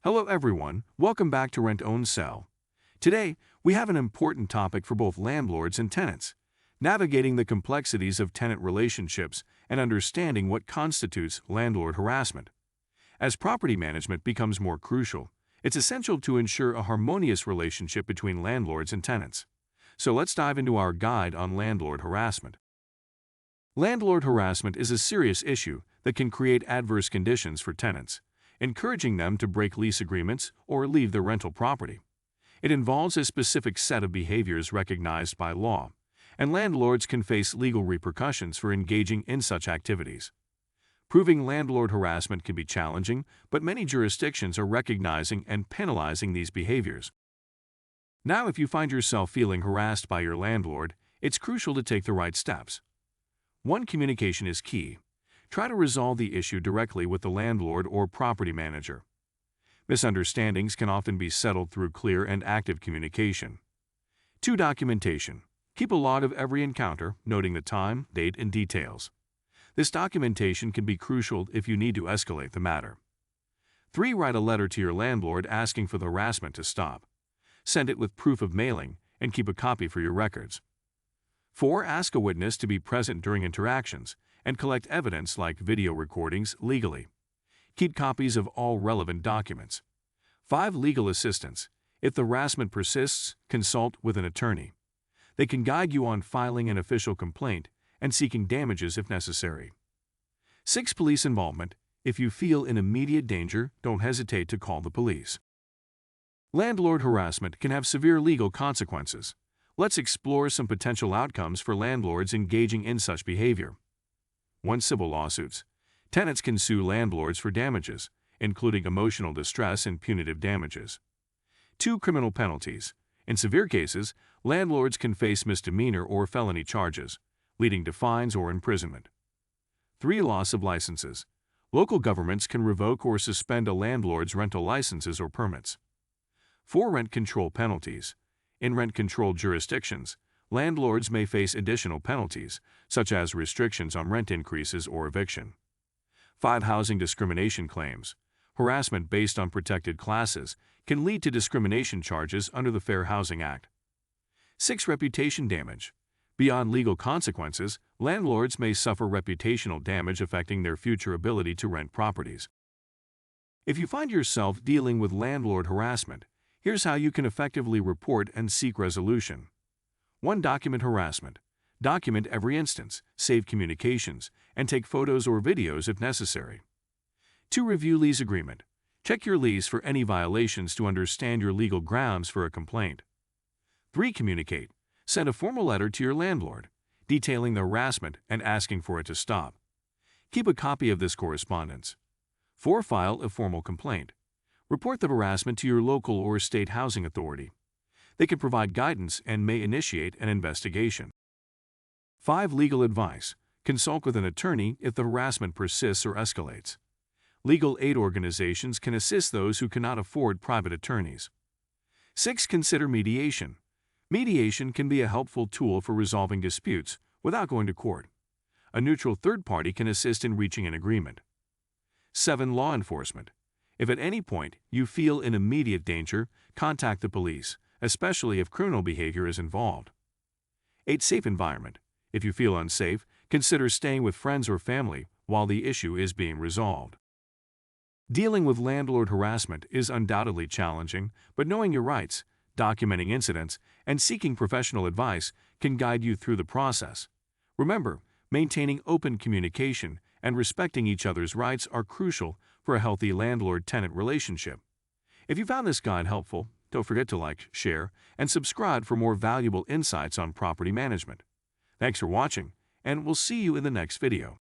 Hello everyone, welcome back to Rent Own Sell. Today, we have an important topic for both landlords and tenants: navigating the complexities of tenant relationships and understanding what constitutes landlord harassment. As property management becomes more crucial, it's essential to ensure a harmonious relationship between landlords and tenants. So let's dive into our guide on landlord harassment. Landlord harassment is a serious issue that can create adverse conditions for tenants, encouraging them to break lease agreements or leave their rental property. It involves a specific set of behaviors recognized by law, and landlords can face legal repercussions for engaging in such activities. Proving landlord harassment can be challenging, but many jurisdictions are recognizing and penalizing these behaviors. Now, if you find yourself feeling harassed by your landlord, it's crucial to take the right steps. 1. Communication is key. Try to resolve the issue directly with the landlord or property manager. Misunderstandings can often be settled through clear and active communication. 2. Documentation. Keep a log of every encounter, noting the time, date, and details. This documentation can be crucial if you need to escalate the matter. 3. Write a letter to your landlord asking for the harassment to stop. Send it with proof of mailing and keep a copy for your records. 4. Ask a witness to be present during interactions and collect evidence like video recordings legally. Keep copies of all relevant documents. 5. Legal assistance. If the harassment persists, consult with an attorney. They can guide you on filing an official complaint and seeking damages if necessary. 6. Police involvement. If you feel in immediate danger, don't hesitate to call the police. Landlord harassment can have severe legal consequences. Let's explore some potential outcomes for landlords engaging in such behavior. 1. Civil lawsuits. Tenants can sue landlords for damages, including emotional distress and punitive damages. 2. Criminal penalties. In severe cases, landlords can face misdemeanor or felony charges, leading to fines or imprisonment. 3. Loss of licenses. Local governments can revoke or suspend a landlord's rental licenses or permits. 4. Rent control penalties. In rent-controlled jurisdictions, landlords may face additional penalties, such as restrictions on rent increases or eviction. 5. Housing discrimination claims. Harassment based on protected classes can lead to discrimination charges under the Fair Housing Act. 6. Reputation damage. Beyond legal consequences, landlords may suffer reputational damage affecting their future ability to rent properties. If you find yourself dealing with landlord harassment, here's how you can effectively report and seek resolution. 1. Document harassment. Document every instance, save communications, and take photos or videos if necessary. 2. Review lease agreement. Check your lease for any violations to understand your legal grounds for a complaint. 3. Communicate. Send a formal letter to your landlord, detailing the harassment and asking for it to stop. Keep a copy of this correspondence. 4. File a formal complaint. Report the harassment to your local or state housing authority. They can provide guidance and may initiate an investigation. 5. Legal advice. Consult with an attorney if the harassment persists or escalates. Legal aid organizations can assist those who cannot afford private attorneys. 6. Consider mediation. Mediation can be a helpful tool for resolving disputes without going to court. A neutral third party can assist in reaching an agreement. 7. Law enforcement. If at any point you feel in immediate danger, contact the police, especially if criminal behavior is involved. 8. Safe environment. If you feel unsafe, consider staying with friends or family while the issue is being resolved. Dealing with landlord harassment is undoubtedly challenging, but knowing your rights, documenting incidents, and seeking professional advice can guide you through the process. Remember, maintaining open communication and respecting each other's rights are crucial for a healthy landlord-tenant relationship. If you found this guide helpful, don't forget to like, share, and subscribe for more valuable insights on property management. Thanks for watching, and we'll see you in the next video.